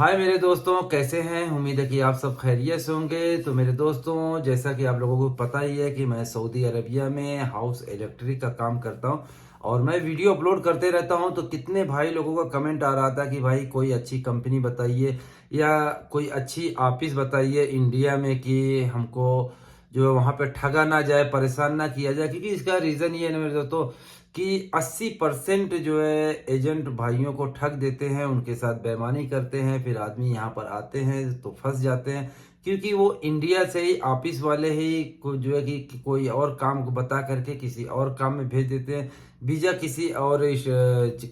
हाय मेरे दोस्तों, कैसे हैं। उम्मीद है कि आप सब खैरियत से होंगे। तो मेरे दोस्तों, जैसा कि आप लोगों को पता ही है कि मैं सऊदी अरबिया में हाउस इलेक्ट्रिक का काम करता हूं और मैं वीडियो अपलोड करते रहता हूं। तो कितने भाई लोगों का कमेंट आ रहा था कि भाई कोई अच्छी कंपनी बताइए या कोई अच्छी ऑफिस बताइए इंडिया में कि हमको जो वहां पे ठगा ना जाए, परेशान ना किया जाए। क्योंकि इसका रीज़न ये है ना मेरे दोस्तों कि 80% जो है एजेंट भाइयों को ठग देते हैं, उनके साथ बेईमानी करते हैं। फिर आदमी यहाँ पर आते हैं तो फंस जाते हैं, क्योंकि वो इंडिया से ही ऑफिस वाले ही को जो है कि कोई और काम को बता करके किसी और काम में भेज देते हैं। वीज़ा किसी और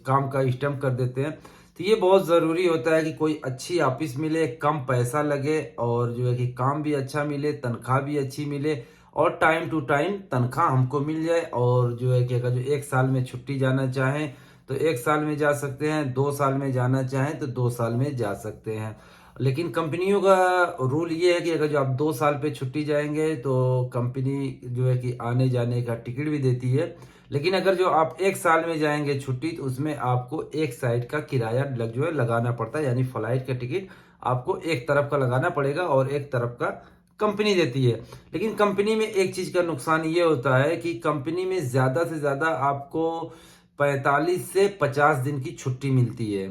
काम का स्टम्प कर देते हैं। तो ये बहुत ज़रूरी होता है कि कोई अच्छी ऑफिस मिले, कम पैसा लगे और जो है कि काम भी अच्छा मिले, तनख्वाह भी अच्छी मिले और टाइम टू टाइम तनख्वाह हमको मिल जाए। और जो है कि अगर जो 1 साल में छुट्टी जाना चाहें तो 1 साल में जा सकते हैं, 2 साल में जाना चाहें तो 2 साल में जा सकते हैं। लेकिन कंपनियों का रूल ये है कि अगर जो आप 2 साल पे छुट्टी जाएंगे तो कंपनी जो है कि आने जाने का टिकट भी देती है। लेकिन अगर जो आप 1 साल में जाएंगे छुट्टी तो उसमें आपको एक साइड का किराया जो है लगाना पड़ता है, यानी फ्लाइट का टिकट आपको एक तरफ का लगाना पड़ेगा और एक तरफ का कंपनी देती है। लेकिन कंपनी में एक चीज का नुकसान ये होता है कि कंपनी में ज्यादा से ज्यादा आपको 45 से 50 दिन की छुट्टी मिलती है।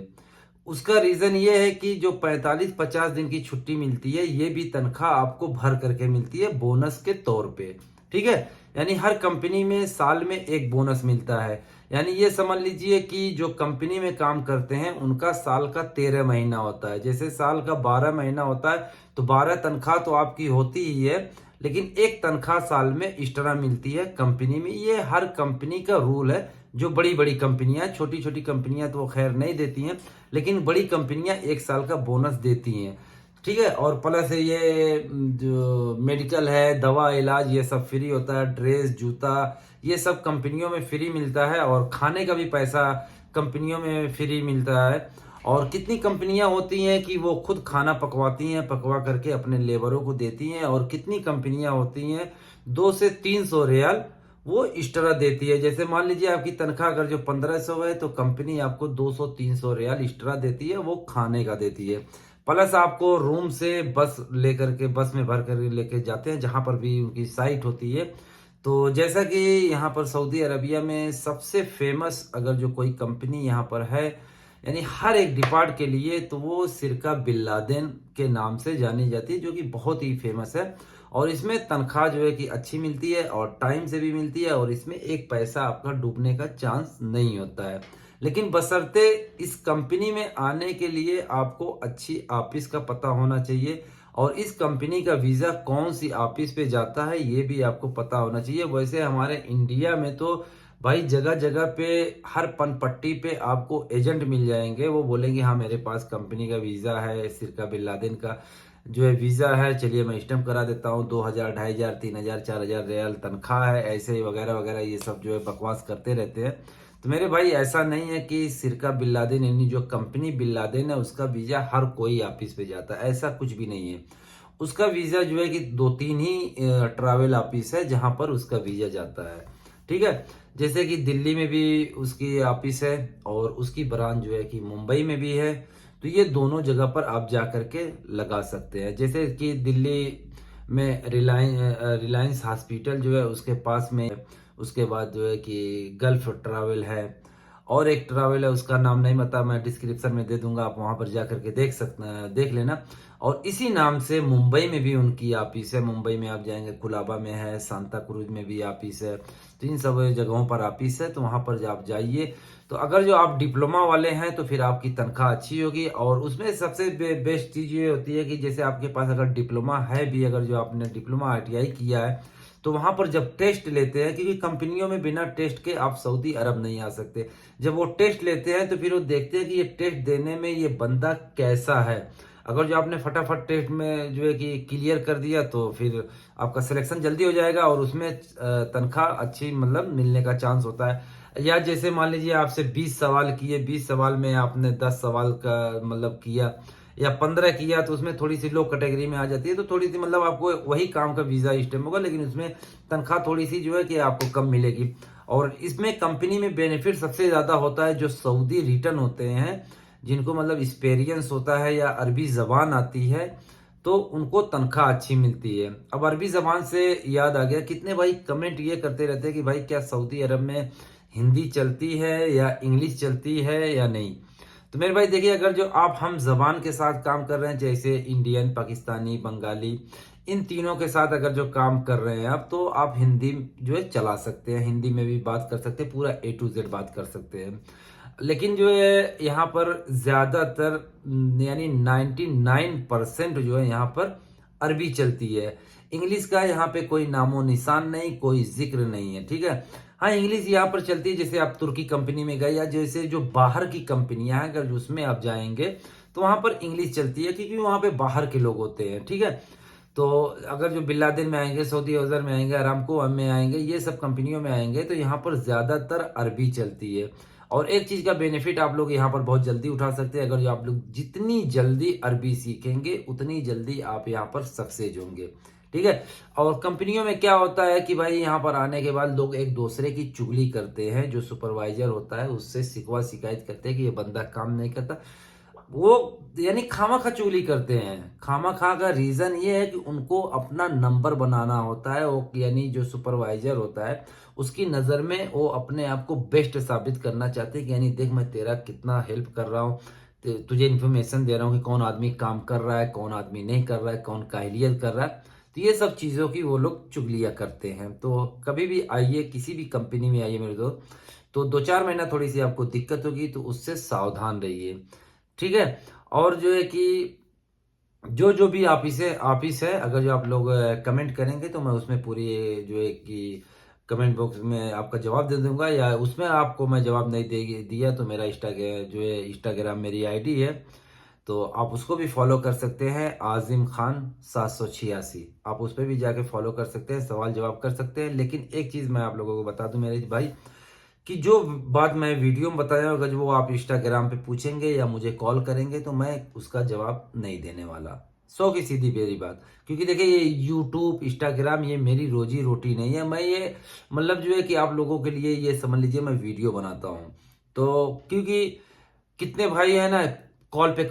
उसका रीजन ये है कि जो 45-50 दिन की छुट्टी मिलती है ये भी तनख्वाह आपको भर करके मिलती है बोनस के तौर पे। ठीक है, यानी हर कंपनी में साल में एक बोनस मिलता है। यानी ये समझ लीजिए कि जो कंपनी में काम करते हैं उनका साल का 13 महीना होता है। जैसे साल का 12 महीना होता है तो 12 तनख्वाह तो आपकी होती ही है, लेकिन एक तनख्वाह साल में एक्स्ट्रा मिलती है कंपनी में। ये हर कंपनी का रूल है। जो बड़ी बड़ी कंपनियां, छोटी छोटी कंपनियां तो वो खैर नहीं देती हैं, लेकिन बड़ी कंपनियां 1 साल का बोनस देती हैं। ठीक है, और प्लस ये जो मेडिकल है, दवा इलाज, ये सब फ्री होता है। ड्रेस, जूता, ये सब कंपनियों में फ्री मिलता है और खाने का भी पैसा कंपनियों में फ्री मिलता है। और कितनी कंपनियां होती हैं कि वो खुद खाना पकवाती हैं, पकवा करके अपने लेबरों को देती हैं। और कितनी कंपनियां होती हैं 200 से 300 रियाल वो एक्स्ट्रा देती है। जैसे मान लीजिए आपकी तनख्वाह अगर जो 1500 है तो कंपनी आपको 200-300 रियाल एक्स्ट्रा देती है, वो खाने का देती है। प्लस आपको रूम से बस लेकर के, बस में भर कर लेके जाते हैं जहां पर भी उनकी साइट होती है। तो जैसा कि यहाँ पर सऊदी अरबिया में सबसे फेमस अगर जो कोई कंपनी यहाँ पर है, यानी हर एक डिपार्ट के लिए, तो वो सिरका बिन लादेन के नाम से जानी जाती है, जो कि बहुत ही फेमस है। और इसमें तनख्वाह जो है कि अच्छी मिलती है और टाइम से भी मिलती है और इसमें एक पैसा आपका डूबने का चांस नहीं होता है। लेकिन बशर्ते इस कंपनी में आने के लिए आपको अच्छी ऑफिस का पता होना चाहिए और इस कंपनी का वीज़ा कौन सी ऑफिस पे जाता है ये भी आपको पता होना चाहिए। वैसे हमारे इंडिया में तो भाई जगह जगह पे, हर पनपट्टी पे आपको एजेंट मिल जाएंगे। वो बोलेंगे हाँ मेरे पास कंपनी का वीज़ा है, सिरका बिन लादेन का जो है वीज़ा है, चलिए मैं स्टम्प करा देता हूँ। 2000, 2500, 3000, 4000 रियाल तनख्वाह है, ऐसे ही वगैरह वगैरह ये सब जो है बकवास करते रहते हैं। तो मेरे भाई ऐसा नहीं है कि सिरका बिन लादेन यानी जो कंपनी बिन लादेन है उसका वीज़ा हर कोई ऑफिस पे जाता है, ऐसा कुछ भी नहीं है। उसका वीज़ा जो है कि 2-3 ही ट्रैवल ऑफिस है जहां पर उसका वीज़ा जाता है। ठीक है, जैसे कि दिल्ली में भी उसकी ऑफिस है और उसकी ब्रांच जो है कि मुंबई में भी है। तो ये दोनों जगह पर आप जा करके लगा सकते हैं। जैसे कि दिल्ली में रिलायंस हॉस्पिटल जो है उसके पास में, उसके बाद जो है कि गल्फ ट्रैवल है और एक ट्रैवल है, उसका नाम नहीं पता, मैं डिस्क्रिप्शन में दे दूंगा, आप वहां पर जा करके देख लेना। और इसी नाम से मुंबई में भी उनकी ऑफिस है। मुंबई में आप जाएंगे, कुलाबा में है, सांता क्रूज में भी ऑफिस है। तो इन सब जगहों पर ऑफिस है, तो वहां पर जब आप जाइए तो अगर जो आप डिप्लोमा वाले हैं तो फिर आपकी तनख्वाह अच्छी होगी। और उसमें सबसे बेस्ट चीज़ ये होती है कि जैसे आपके पास अगर डिप्लोमा है भी, अगर जो आपने डिप्लोमा आईटीआई किया है, तो वहां पर जब टेस्ट लेते हैं, क्योंकि कंपनियों में बिना टेस्ट के आप सऊदी अरब नहीं आ सकते, जब वो टेस्ट लेते हैं तो फिर वो देखते हैं कि ये टेस्ट देने में ये बंदा कैसा है। अगर जो आपने फटाफट टेस्ट में जो है कि क्लियर कर दिया तो फिर आपका सिलेक्शन जल्दी हो जाएगा और उसमें तनख्वाह अच्छी मतलब मिलने का चांस होता है। या जैसे मान लीजिए आपसे 20 सवाल किए, 20 सवाल में आपने 10 सवाल का मतलब किया या 15 किया, तो उसमें थोड़ी सी लो कैटेगरी में आ जाती है, तो थोड़ी सी मतलब आपको वही काम का वीजा स्टेम होगा, लेकिन उसमें तनख्वाह थोड़ी सी जो है कि आपको कम मिलेगी। और इसमें कंपनी में बेनिफिट सबसे ज्यादा होता है जो सऊदी रिटर्न होते हैं, जिनको मतलब एक्सपीरियंस होता है या अरबी ज़बान आती है तो उनको तनख्वाह अच्छी मिलती है। अब अरबी ज़बान से याद आ गया, कितने भाई कमेंट ये करते रहते हैं कि भाई क्या सऊदी अरब में हिंदी चलती है या इंग्लिश चलती है या नहीं। तो मेरे भाई देखिए, अगर जो आप हम ज़बान के साथ काम कर रहे हैं, जैसे इंडियन, पाकिस्तानी, बंगाली, इन तीनों के साथ अगर जो काम कर रहे हैं आप, तो आप हिंदी जो है चला सकते हैं, हिंदी में भी बात कर सकते हैं, पूरा A to Z बात कर सकते हैं। लेकिन जो है यहाँ पर ज़्यादातर यानी 99% जो है यहाँ पर अरबी चलती है। इंग्लिश का यहाँ पे कोई नामो निशान नहीं, कोई जिक्र नहीं है, ठीक है। हाँ, इंग्लिश यहाँ पर चलती है, जैसे आप तुर्की कंपनी में गए या जैसे जो बाहर की कंपनियां हैं, अगर उसमें आप जाएंगे तो वहां पर इंग्लिश चलती है, क्योंकि वहां पे बाहर के लोग होते हैं, ठीक है। तो अगर जो बिल्लादेन में आएंगे, सऊदी अजहर में आएंगे, अरामको में आएंगे, ये सब कंपनियों में आएंगे, तो यहाँ पर ज्यादातर अरबी चलती है। और एक चीज का बेनिफिट आप लोग यहाँ पर बहुत जल्दी उठा सकते हैं, अगर जो आप लोग जितनी जल्दी अरबी सीखेंगे उतनी जल्दी आप यहाँ पर सक्सेस होंगे, ठीक है। और कंपनियों में क्या होता है कि भाई यहाँ पर आने के बाद लोग एक दूसरे की चुगली करते हैं, जो सुपरवाइजर होता है उससे शिकवा शिकायत करते हैं कि ये बंदा काम नहीं करता, वो यानी खामा खा चुगली करते हैं। खामा खा का रीजन ये है कि उनको अपना नंबर बनाना होता है, वो यानी जो सुपरवाइजर होता है उसकी नजर में वो अपने आप को बेस्ट साबित करना चाहते हैं कि यानी देख मैं तेरा कितना हेल्प कर रहा हूँ, तुझे इन्फॉर्मेशन दे रहा हूँ कि कौन आदमी काम कर रहा है, कौन आदमी नहीं कर रहा है, कौन काहलियत कर रहा है। तो ये सब चीज़ों की वो लोग चुगलियाँ करते हैं। तो कभी भी आइए, किसी भी कंपनी में आइए मेरे दोस्त, तो 2-4 महीना थोड़ी सी आपको दिक्कत होगी, तो उससे सावधान रहिए, ठीक है। और जो है कि जो जो भी ऑफिस है, अगर जो आप लोग कमेंट करेंगे तो मैं उसमें पूरी जो है कि कमेंट बॉक्स में आपका जवाब दे दूंगा, या उसमें आपको मैं जवाब नहीं दिया तो मेरा इंस्टाग्राम मेरी आईडी है, तो आप उसको भी फॉलो कर सकते हैं, आजिम खान 786, आप उस पर भी जाके फॉलो कर सकते हैं, सवाल जवाब कर सकते हैं। लेकिन एक चीज़ मैं आप लोगों को बता दूं मेरे भाई, कि जो बात मैं वीडियो में बताया, अगर वो आप इंस्टाग्राम पे पूछेंगे या मुझे कॉल करेंगे तो मैं उसका जवाब नहीं देने वाला, 100 की सीधी मेरी बात। क्योंकि देखिए, ये यूट्यूब, इंस्टाग्राम ये मेरी रोजी रोटी नहीं है। मैं ये मतलब जो है कि आप लोगों के लिए ये समझ लीजिए मैं वीडियो बनाता हूँ, तो क्योंकि कितने भाई है ना, कॉल पे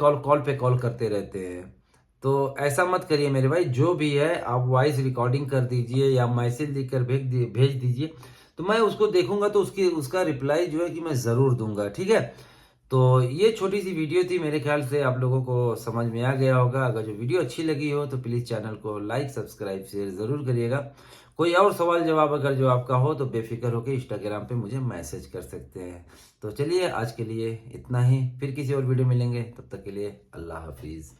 कॉल करते रहते हैं। तो ऐसा मत करिए मेरे भाई, जो भी है आप वॉइस रिकॉर्डिंग कर दीजिए या मैसेज लिखकर भेज दीजिए, तो मैं उसको देखूंगा, तो उसका रिप्लाई जो है कि मैं जरूर दूंगा, ठीक है। तो ये छोटी सी वीडियो थी, मेरे ख्याल से आप लोगों को समझ में आ गया होगा। अगर जो वीडियो अच्छी लगी हो तो प्लीज चैनल को लाइक, सब्सक्राइब, शेयर जरूर करिएगा। कोई और सवाल जवाब अगर जो आपका हो तो बेफिक्र होकर इंस्टाग्राम पे मुझे मैसेज कर सकते हैं। तो चलिए, आज के लिए इतना ही, फिर किसी और वीडियो मिलेंगे, तब तक के लिए अल्लाह हाफिज।